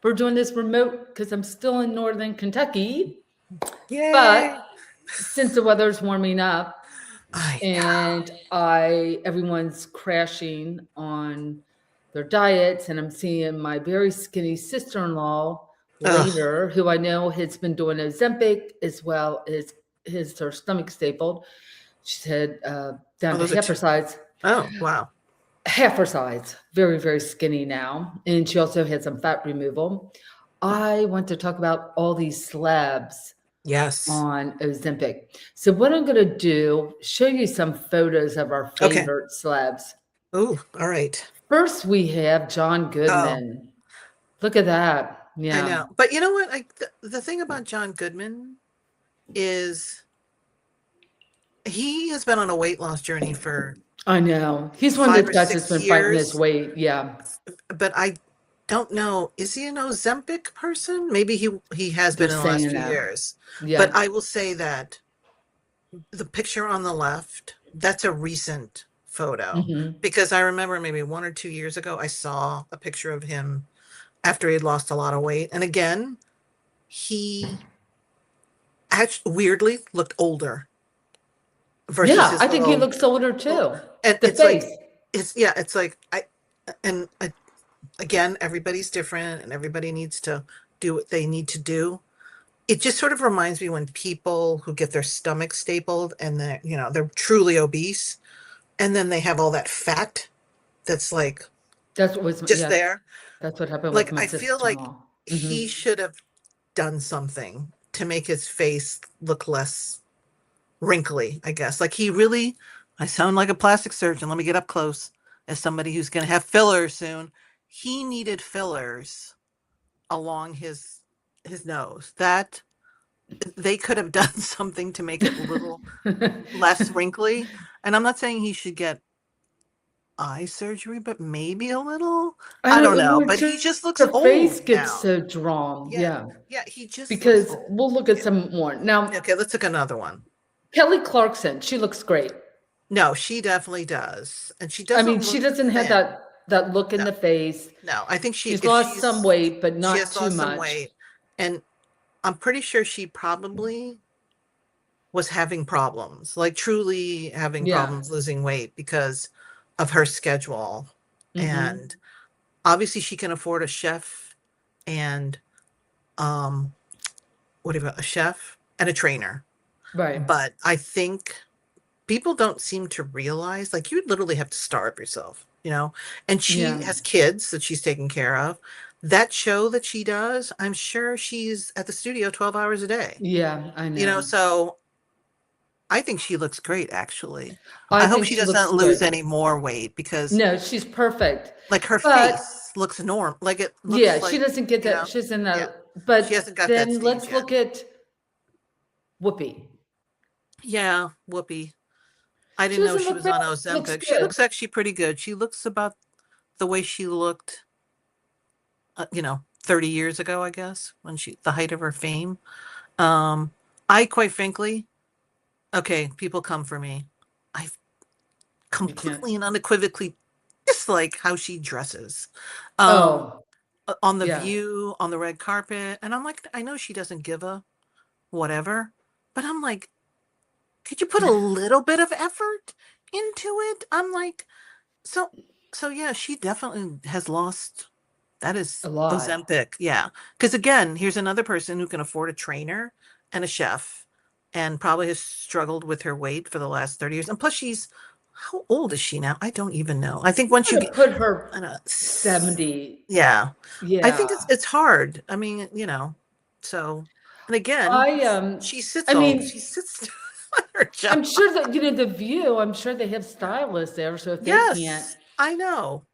we're doing this remote because I'm still in northern Kentucky. Yay. But since the weather's warming up I and everyone's crashing on their diets, and I'm seeing my very skinny sister-in-law Ugh. later, who I know has been doing Ozempic as well as her stomach stapled. She said down to Those are half her size. Oh, wow. Half her size, very, very skinny now. And she also had some fat removal. I want to talk about all these slabs Yes. on Ozempic. So what I'm going to do, show you some photos of our Okay. favorite slabs. Oh, all right. First, we have John Goodman. Look at that. Yeah. I know. But you know what? The thing about John Goodman is he has been on a weight loss journey for I know. He's one of 5 those or guys that's 6 been fighting his years. weight. Yeah. But I don't know. Is he an Ozempic person? Maybe he has They're been in the last saying few that. years. Yeah. But I will say that the picture on the left, that's a recent photo. Mhm. Because I remember maybe 1 or 2 years ago, I saw a picture of him after he had lost a lot of weight. And again, he actually weirdly looked older versus Yeah, his I think he little, looks older too. and The it's like, face. it's like, again, everybody's different and everybody needs to do what they need to do. It just sort of reminds me when people who get their stomach stapled and they're truly obese and then they have all that fat that's like That's what was, just yeah, there. that's what happened with Like, my I feel like sister-in-law. he should have done something to make his face look less wrinkly, I guess. Like I sound like a plastic surgeon. Let me get up close as somebody who's going to have fillers soon. He needed fillers along his nose. That they could have done something to make it a little less wrinkly. And I'm not saying he should get eye surgery, but maybe a little. I don't know. But he just looks the face old gets now. so drawn. Yeah. Yeah, he just Because looks old. we'll look at some more. Now, Okay, let's look at another one. Kelly Clarkson, she looks great. No, she definitely does. And she I doesn't mean, she look doesn't have thin. that look in No. the face. No, I think She's lost some weight, but she not has too lost some much. weight. And I'm pretty sure she probably was having problems, like truly having Yeah. problems losing weight because of her schedule. Mhm. And obviously she can afford a chef and a chef and a trainer. Right. But I think people don't seem to realize, like, you literally have to starve yourself, and she Yeah. has kids that she's taking care of. That show that she does, I'm sure she's at the studio 12 hours a day, Yeah, I know. so I think she looks great, actually. I I hope think she she looks doesn't lose good. any more weight because No, she's perfect. like her But face looks normal. Like it yeah, looks she like, doesn't get that. She's in yeah, that. she But hasn't got that then stage let's yet. look at Whoopi. Yeah, Whoopi. I She didn't know doesn't she look was bad. on She looks Ozempic. She good. looks actually pretty good. She looks about the way she looked 30 years ago, I guess, when the height of her fame. I quite frankly, okay, people come for me. I completely and unequivocally dislike how she dresses. Oh, On The yeah. View, on the red carpet. And I'm like, I know she doesn't give a whatever, but I'm like, could you put a little bit of effort into it? I'm like, so yeah, she definitely has lost. That is A lot. Ozempic. Yeah. Because again, here's another person who can afford a trainer and a chef and probably has struggled with her weight for the last 30 years. And plus how old is she now? I don't even know. I think once you get, put her I don't know, 70. yeah. Yeah. I think it's hard. I mean, so, and again, she sits on her job. I'm sure that, The View, I'm sure they have stylists there. So if they can't. Yes, I know.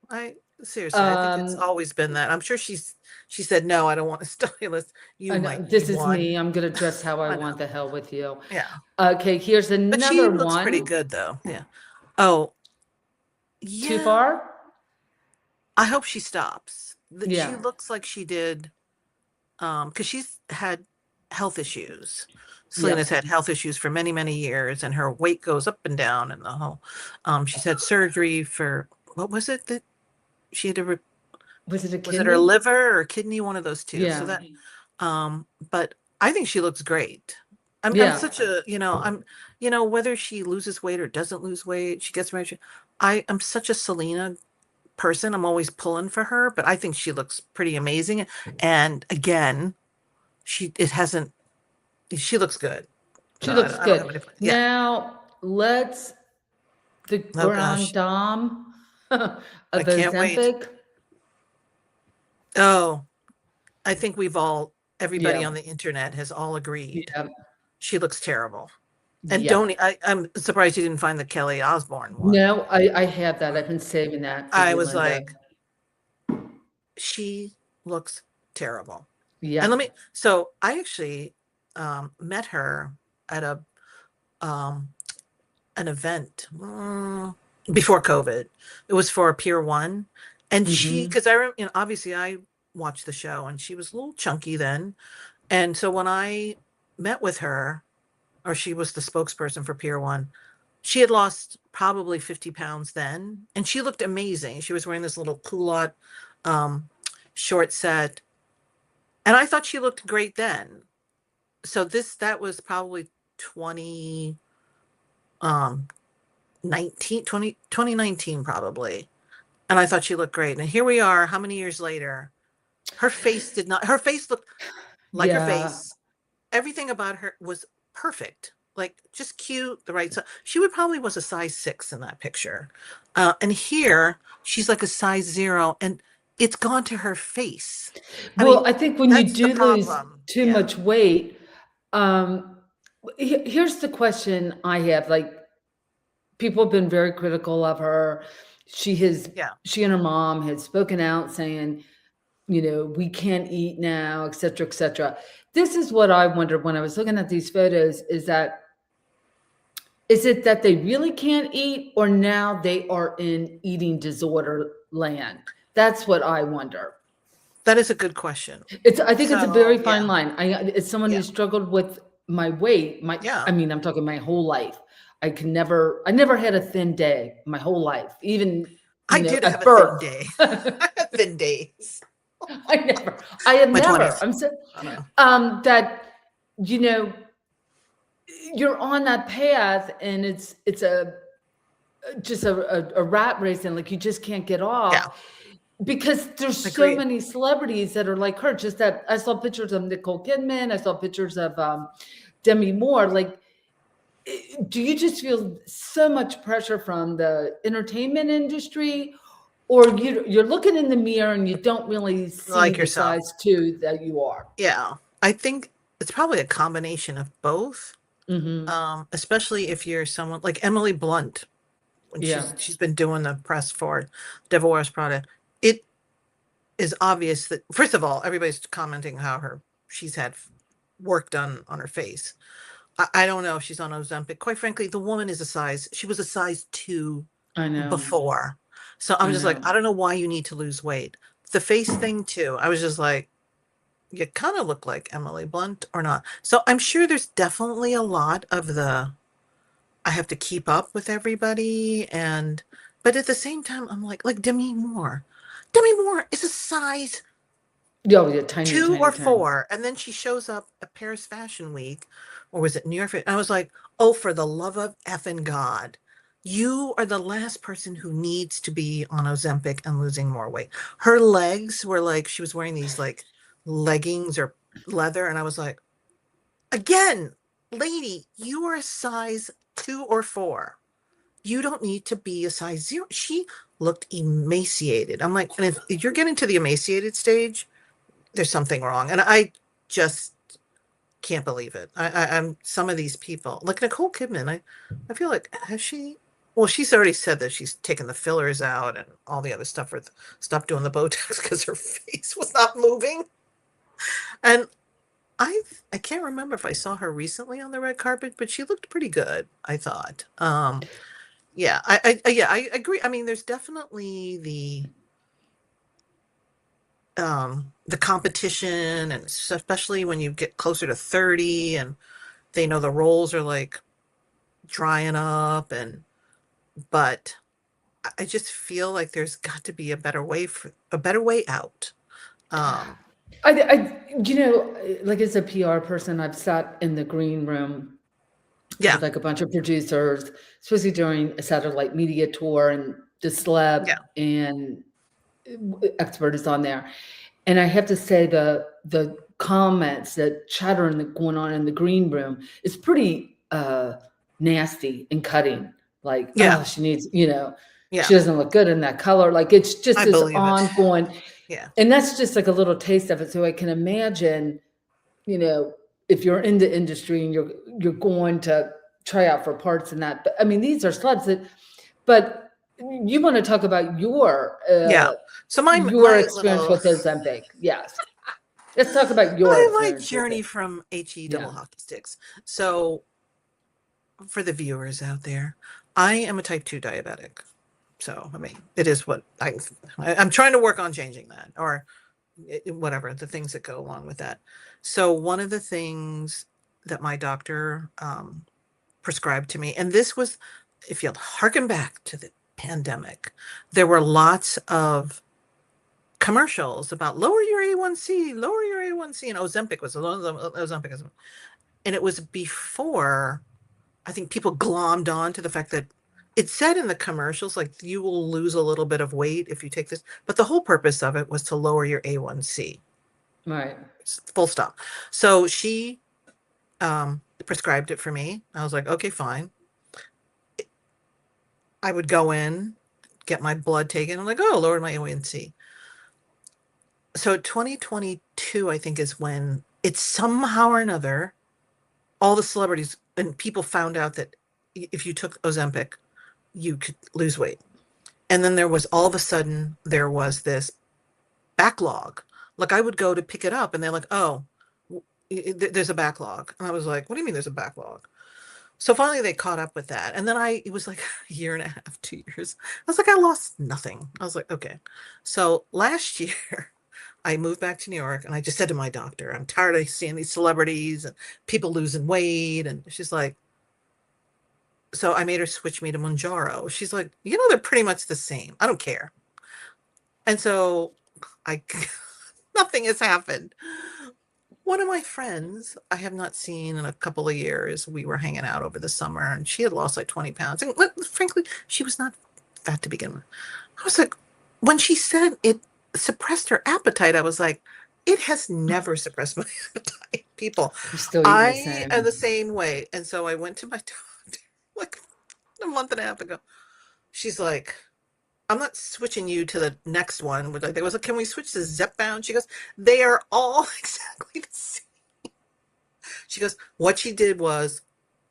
Seriously, I think it's always been that. I'm sure she said, no, I don't want a stylist. You might this need is one. me. I'm going to dress how I I want. know. The hell with you. Yeah. Okay, here's another But she one. looks pretty good, though. Yeah. Oh, yeah. Too far? I hope she stops. Yeah. She looks like she did, because she's had health issues. Selena's had health issues for many, many years, and her weight goes up and down, and the whole. She's had surgery for, what was it that she had to? Was it a Was it her kidney? liver or kidney? One of those two. So Yeah. that, but I think she looks great. I'm Yeah. such a, whether she loses weight or doesn't lose weight, she gets married. I'm such a Selena person. I'm always pulling for her, but I think she looks pretty amazing. And again, it hasn't, she looks good. She So looks I don't have good. any, yeah. Now let's the Oh grand gosh. dame of I can't wait. Ozempic. Oh, everybody Yeah. on the internet has all agreed. Yeah. She looks terrible. And Yeah. I'm surprised you didn't find the Kelly Osbourne one. No, I have that. I've been saving that for I you, was Linda. like, she looks terrible. And Yeah. so I actually met her at um, an event before COVID. It was for Pier 1. And Hmm. because obviously I watched the show and she was a little chunky then. And so when I met with her, or she was the spokesperson for Pier 1, she had lost probably 50 pounds then. And she looked amazing. She was wearing this little culotte um, short set. And I thought she looked great then. So that was probably 20, um, 2019 probably. And I thought she looked great. And here we are, how many years later? Her face looked like her Yeah. face. Everything about her was perfect. Like just cute, the right size. She would probably was a size 6 in that picture. And here she's like a size 0 and it's gone to her face. I Well, mean, I think when you that's the do lose problem. too Yeah. much weight, um, here's the question I have. Like, people have been very critical of her. Yeah. She and her mom had spoken out saying, we can't eat now, et cetera, et cetera. This is what I wondered when I was looking at these photos, is it that they really can't eat, or now they are in eating disorder land? That's what I wonder. That is a good question. I think it's a very So, fine yeah. line. As someone who Yeah. struggled with my weight, Yeah. I mean, I'm talking my whole life. I never had a thin day my whole life, even, I did have at a thin birth. day. I had thin days. I had My never, 20s. I'm so, I don't know. that, you know, you're on that path and it's just a rat race, and like, you just can't get Yeah. off because there's so Agreed. many celebrities that are like her. Just that I saw pictures of Nicole Kidman, I saw pictures of Demi Moore. Like, do you just feel so much pressure from the entertainment industry, or you're looking in the mirror and you don't really see Like the yourself. size 2 that you are? Yeah. I think it's probably a combination of both. Hmm. Especially if you're someone like Emily Blunt, when Yeah, she's been doing the press for Devil Wears Prada. It is obvious that first of all, everybody's commenting how she's had work done on her face. I don't know if she's on Ozempic. Quite frankly, the woman she was a size 2 I know. before. So I'm I just like, know. I don't know why you need to lose weight. The face thing too. I was just like, you kind of look like Emily Blunt or not. So I'm sure there's definitely a lot of I have to keep up with everybody but at the same time I'm like Demi Moore. Demi Moore is a size Oh, yeah, tiny, 2 tiny, or tiny. 4 and then she shows up at Paris Fashion Week or was it New York? And I was like, "Oh, for the love of effing God. You are the last person who needs to be on Ozempic and losing more weight." Her legs were like she was wearing these like leggings or leather and I was like, "Again, lady, you are a size 2 or 4. You don't need to be a size 0." She looked emaciated. I'm like, and if you're getting to the emaciated stage, there's something wrong. And I just can't believe it. I'm some of these people, like Nicole Kidman. I feel like has she? Well, she's already said that she's taken the fillers out and all the other stuff, or stopped doing the Botox because her face was not moving. And I can't remember if I saw her recently on the red carpet, but she looked pretty good, I thought. Yeah, yeah, I agree. I mean, there's definitely the competition, and especially when you get closer to 30 and they know the roles are like drying up but I just feel like there's got to be a better way out. Like as a PR person, I've sat in the green room Yeah, with like a bunch of producers, especially during a satellite media tour, and the celeb yeah, and expert is on there. And I have to say the comments, that chattering that going on in the green room is pretty nasty and cutting. Like, yeah, oh, she needs, yeah. she doesn't look good in that color. Like it's just I this believe it. ongoing, Yeah, and that's just like a little taste of it. So I can imagine, you know, if you're in the industry and you're going to try out for parts and that. But I mean, these are sluts that, but you want to talk about yeah. So your my experience little with Ozempic. Yes. Let's talk about your my experience with journey it. from HE Yeah. double hockey sticks. So for the viewers out there, I am a type 2 diabetic. So I mean, it is what I'm trying to work on changing that, or whatever the things that go along with that. So one of the things that my doctor prescribed to me, and this was, if you'll harken back to the pandemic, there were lots of commercials about lower your A1C, lower your A1C, and Ozempic was Ozempic, and it was before I think people glommed on to the fact that it said in the commercials like you will lose a little bit of weight if you take this, but the whole purpose of it was to lower your A1C. Right. Full stop. So she prescribed it for me. I was like, okay, fine. I would go in, get my blood taken. I'm like, oh, lower my A1C. So 2022, I think, is when it's somehow or another, all the celebrities and people found out that if you took Ozempic, you could lose weight. And then there was all of a sudden, there was this backlog. Like I would go to pick it up and they're like, oh, there's a backlog. And I was like, what do you mean there's a backlog? So finally they caught up with that. And then it was like a year and a half, 2 years. I was like, I lost nothing. I was like, okay. So last year, I moved back to New York and I just said to my doctor, I'm tired of seeing these celebrities and people losing weight. And she's like, so I made her switch me to Monjaro. She's like, they're pretty much the same. I don't care. And so I, nothing has happened. One of my friends I have not seen in a couple of years, we were hanging out over the summer and she had lost like 20 pounds. And frankly, she was not fat to begin with. I was like, when she said it suppressed her appetite, I was like, it has never suppressed my appetite, people. You're still eating the I am same. the same way. And so I went to my doctor like a month and a half ago. She's like, I'm not switching you to the next one. There was like, can we switch to Zepbound? She goes, they are all exactly the same. She goes, what she did was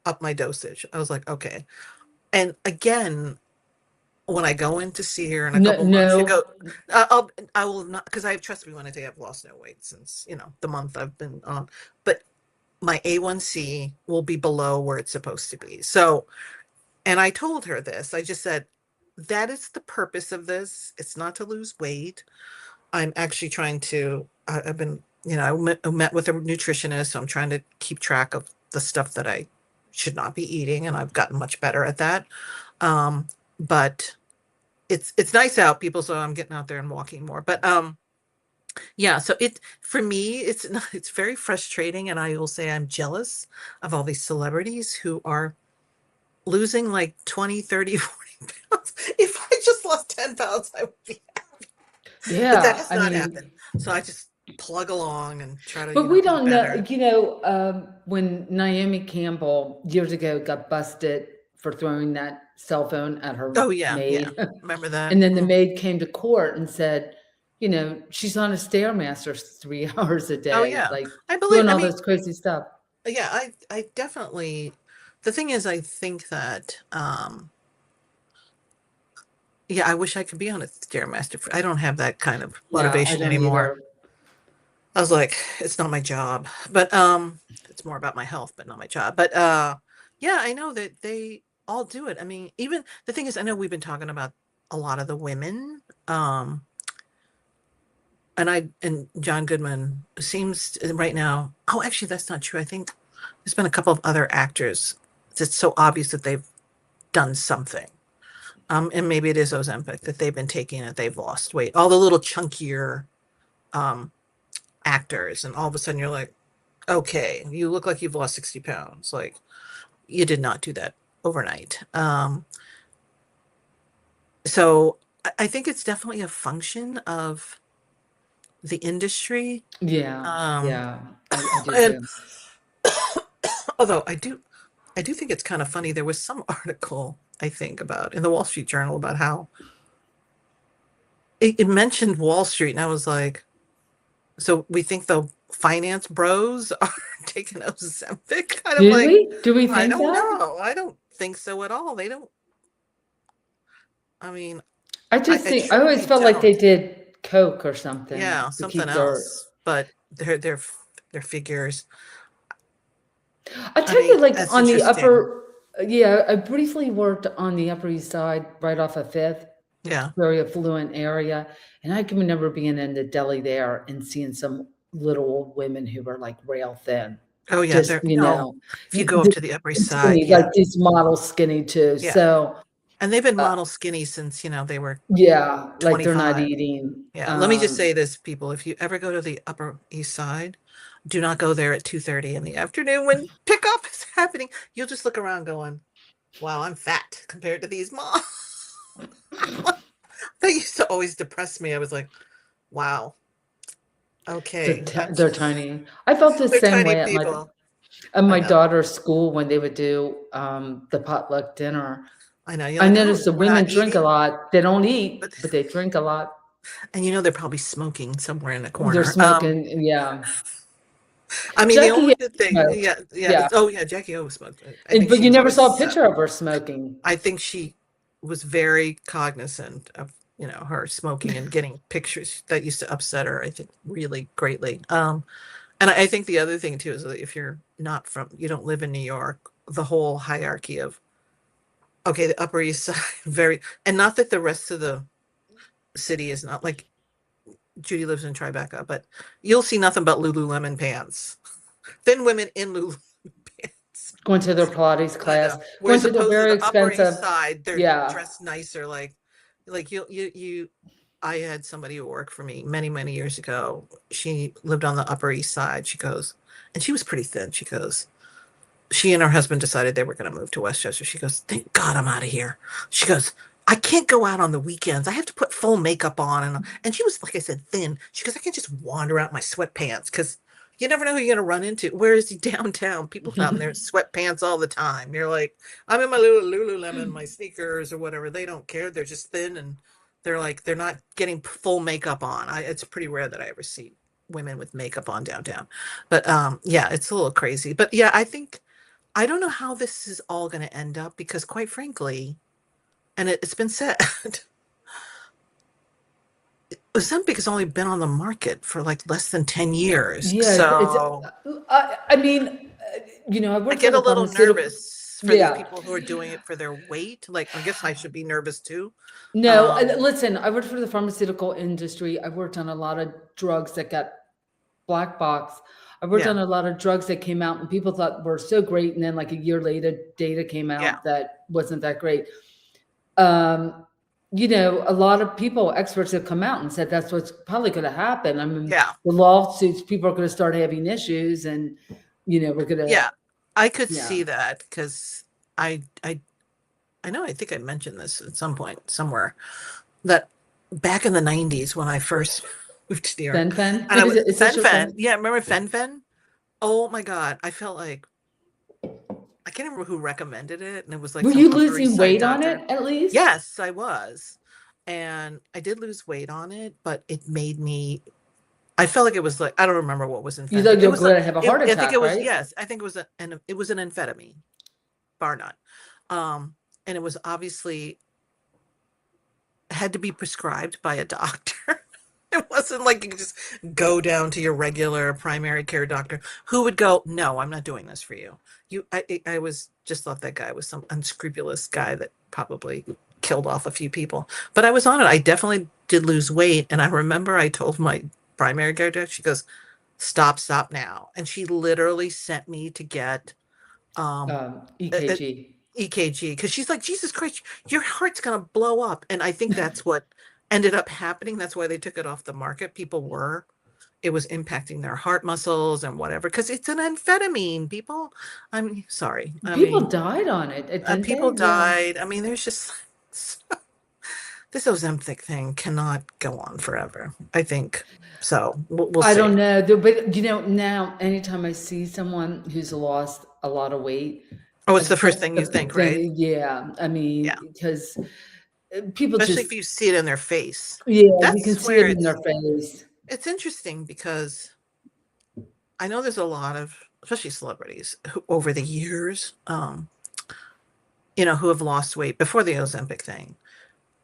up my dosage. I was like, okay. And again, when I go in to see her in a No, couple months, she no. go, I will not, because I trust me when I say I've lost no weight since, the month I've been on, but my A1C will be below where it's supposed to be. So, and I told her this, I just said, that is the purpose of this. It's not to lose weight. I'm actually trying to, I've been, I met with a nutritionist. So I'm trying to keep track of the stuff that I should not be eating. And I've gotten much better at that. But it's nice out, people. So I'm getting out there and walking more. But yeah, so for me, it's very frustrating. And I will say I'm jealous of all these celebrities who are losing like 20, 30, 40 pounds. If I just lost 10 pounds, I would be happy. But that Yeah. has I not mean, happened. So I just plug along and try to, but we eat don't know, better. when Naomi Campbell years ago got busted for throwing that cell phone at her Oh, yeah. Yeah. maid. Remember that? And then the Mm. maid came to court and said, she's on a Stairmaster 3 hours a Oh, day, yeah. like doing I all mean, this crazy stuff. yeah, I definitely, the thing is, I think that, yeah, I wish I could be on a Stairmaster. I don't have that kind of Yeah, I motivation don't anymore. either. I was like, it's not my job, but it's more about my health, but not my job. But yeah, I know that they all do it. I mean, even the thing is, I know we've been talking about a lot of the women, and John Goodman seems right now. Oh, actually, that's not true. I think there's been a couple of other actors. It's so obvious that they've done something. And maybe it is Ozempic that they've been taking it. They've lost weight. All the little chunkier um, actors, and all of a sudden you're like, okay, you look like you've lost 60 pounds. Like, you did not do that overnight. So I think it's definitely a function of the industry. Yeah, Um, yeah, I do and too. although I do think it's kind of funny. There was some article, I think, about in the Wall Street Journal about how it mentioned Wall Street, and I was like, so we think the finance bros are taking Ozempic? Kind of Do like, we? Do we I think don't that? know. I don't think so at all. They don't. I mean, I just I think I always truly felt like they don't. did coke or something Yeah, to something keep their. else. But their figures. I I tell you, mean, like that's on the interesting. upper, yeah, I briefly worked on the Upper East Side, right off of Fifth, Yeah. very affluent area, and I can remember being in the deli there and seeing some little old women who were like rail thin, Oh yeah. just There. No. If you go up the to the Upper East Side, skinny, like yeah, these model skinny too. yeah. So, And they've been uh, model skinny since they were yeah, like they're not 25. eating. Yeah, let me just say this, people. If you ever go to the Upper East Side, do not go there at 2:30 in the afternoon when pickup is happening. You'll just look around going, wow, I'm fat compared to these moms. That used to always depress me. I was like, wow, okay. They're tiny. I felt the They're same tiny way at my people. at I my know. daughter's school when they would do the potluck dinner. I know. You're I like, oh, noticed the we're not women drink a eating. lot. They don't But eat, but they drink a lot. and they're probably smoking somewhere in the They're corner. smoking. Yeah, I mean, the Jackie only good thing, smoked. yeah, yeah. Yeah, Oh yeah, Jackie O smoked. I think but she you was never always saw a so. picture of her smoking. I think she was very cognizant of, her smoking and getting pictures that used to upset her, I think, really greatly. And I think the other thing too is that if you're not you don't live in New York, the whole hierarchy of, okay, the Upper East Side, and not that the rest of the city is not like, Judy lives in Tribeca, but you'll see nothing but Lululemon pants, thin women in Lululemon pants. Going to their Pilates I class, know. going Whereas to their opposed to very the Upper expensive. East Side, they're Yeah, dressed nicer. Like you. I had somebody who worked for me many, many years ago. She lived on the Upper East Side. She goes, and she was pretty thin. She goes, she and her husband decided they were going to move to Westchester. She goes, thank God I'm out of here. She goes, I can't go out on the weekends. I have to put full makeup on. And she was, like I said, thin. She goes, I can't just wander out in my sweatpants because you never know who you're going to run into. Whereas downtown, people down there in sweatpants all the time. You're like, I'm in my Lululemon, my sneakers or whatever. They don't care. They're just thin and they're not getting full makeup on. It's pretty rare that I ever see women with makeup on downtown. But yeah, it's a little crazy. But yeah, I don't know how this is all going to end up because, quite frankly, and it's been said, Ozempic has only been on the market for like less than 10 years. yeah. It's. So I mean, I I work for get a the little pharmaceutical. nervous for these Yeah. people who are doing it for their weight. Like, I guess I should be nervous too. No, Um, listen, I worked for the pharmaceutical industry. I worked on a lot of drugs that got black box. I worked yeah, on a lot of drugs that came out and people thought were so great. And then like a year later, data came yeah, out that wasn't that great. Um, a lot of people, experts have come out and said that's what's probably going to happen. I mean, yeah, the lawsuits, people are going to start having issues and, we're going to, yeah. I could yeah. see that because I, I, I know, I think I mentioned this at some point somewhere that back in the 90s when I first moved to New York, Fen. and I was Is this Fen your Fen. fen? Yeah, remember Fen Fen? Oh my God. I felt like I can't remember who recommended it. And it was like Were some you Upper East losing Side weight on doctor. it at least? Yes, I was. And I did lose weight on it, but it made me, I felt like it was like, I don't remember what was in You Fen Fen. thought It you're was going to have a heart I think it attack, was, right? yes, I think it was it was an amphetamine, bar none. And it was obviously had to be prescribed by a doctor. It wasn't like you could just go down to your regular primary care doctor who would go, no, I'm not doing this for you. I was just thought that guy was some unscrupulous guy that probably killed off a few people. But I was on it. I definitely did lose weight. And I remember I told my primary care doctor, she goes, stop now. And she literally sent me to get um, EKG. EKG, because she's like, Jesus Christ, your heart's gonna blow up. And I think that's what ended up happening. That's why they took it off the market. It was impacting their heart muscles and whatever, because it's an amphetamine, people. I'm sorry. I People mean, died on it, didn't people they? Yeah. died. I mean, there's just this Ozempic thing cannot go on forever, I think. So we'll I see. don't know, but now anytime I see someone who's lost a lot of weight, Oh, it's the that's first thing you the think, right? thing. Yeah, I Yeah. mean, because people Especially if just, you see it in their face. yeah, you can That's see it where in their face. it's interesting because I know there's a lot of, especially celebrities, who over the years, who have lost weight before the Ozempic thing.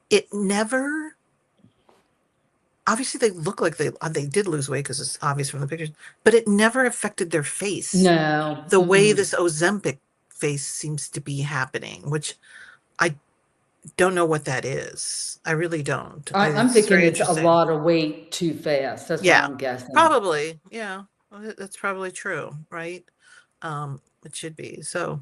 It never, obviously they look like they did lose weight because it's obvious from the pictures, but it never affected their face No, the way this Ozempic face seems to be happening, which I don't know what that is. I really don't. I'm It's thinking very it's a interesting. lot of weight too fast. That's what Yeah, I'm guessing. probably. Yeah, well, that's probably true, right? It should be. So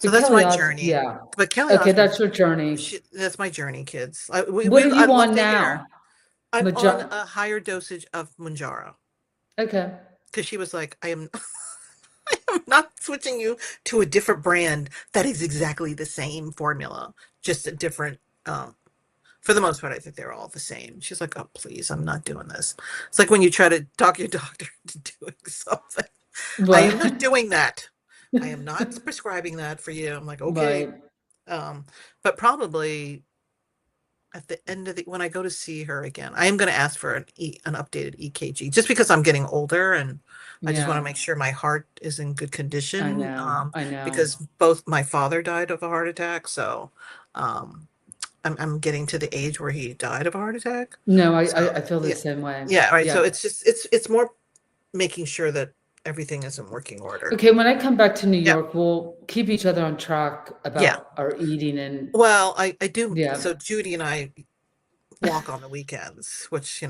But that's Kelly my Os, journey. yeah. But Kelly Okay, Osbourne, that's your journey. that's my journey, kids. What are I you love on to hear. now? I'm on Maja- a higher dosage of Mounjaro okay. because she was like, I am, I am not switching you to a different brand that is exactly the same formula, just a different. For the most part, I think they're all the same. She's like, oh, please, I'm not doing this. It's like when you try to talk your doctor into doing something. I am not Right. doing that. I am not prescribing that for you. I'm like, okay. Right. But probably at the end of when I go to see her again, I am going to ask for an updated EKG just because I'm getting older and I just want to Yeah. make sure my heart is in good I condition. know. I know. Because both my father died of a heart attack, so um, I'm getting to the age where he died of a heart attack. No, So I feel the yeah, same way. yeah, right. So Yeah. it's just it's more making sure that everything is in working order. Okay, when I come back to New Yeah, York, we'll keep each other on track yeah. about our eating and Well, I do. yeah. So Judy and I walk on the weekends, which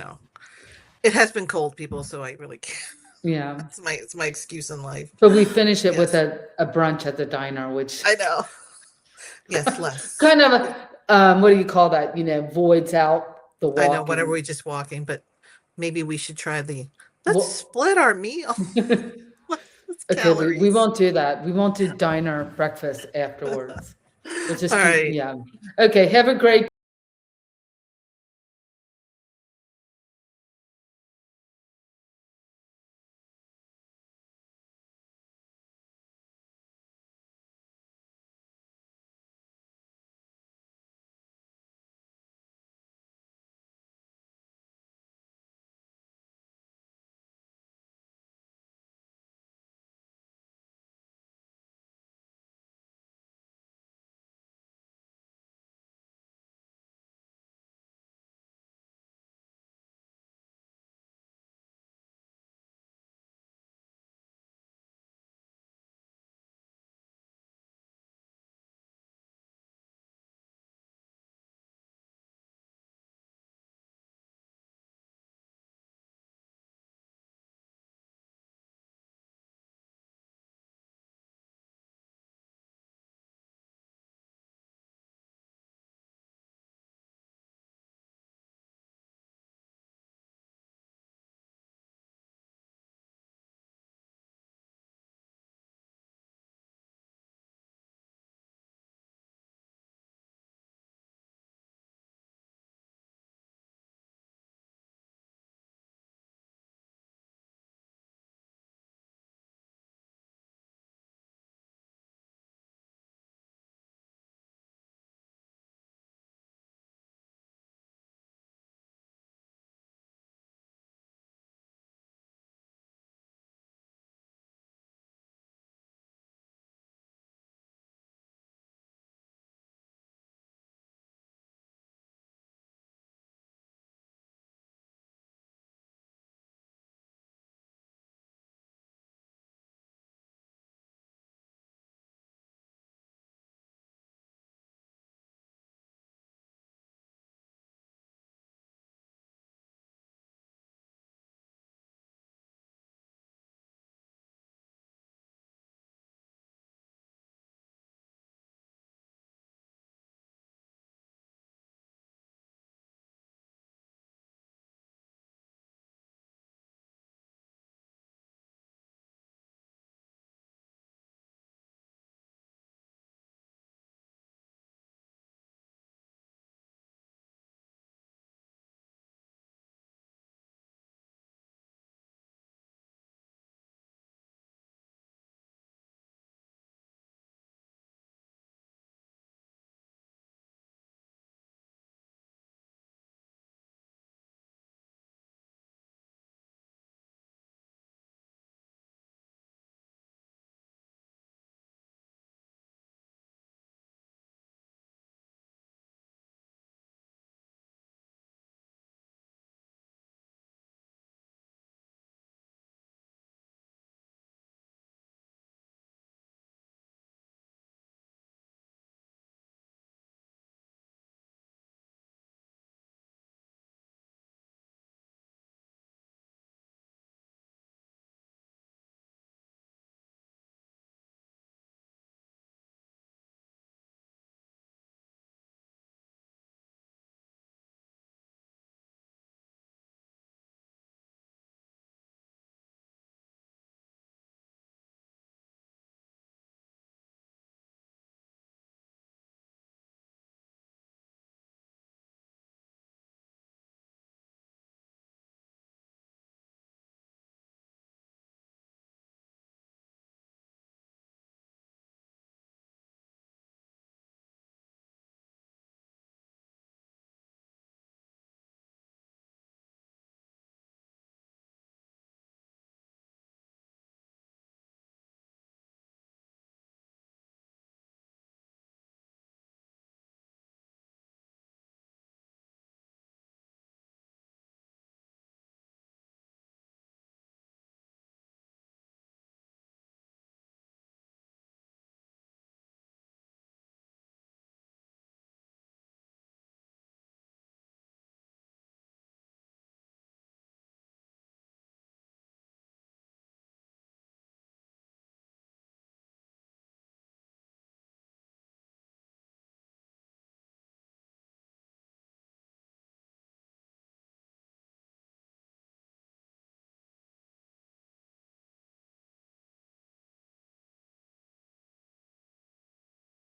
it has been cold, people. So I really can't. Yeah. It's my excuse in life. But we finish it with Yes, a brunch at the diner, which I know. Yes, less. kind of Yeah, what do you call that? Voids out the I know. Whatever, walking. we just walking, but maybe we should try let's Well, split our meal. Let's okay, we calories. won't do that. We won't do diner breakfast afterwards. We'll All just keep, right. yeah. Okay, have a great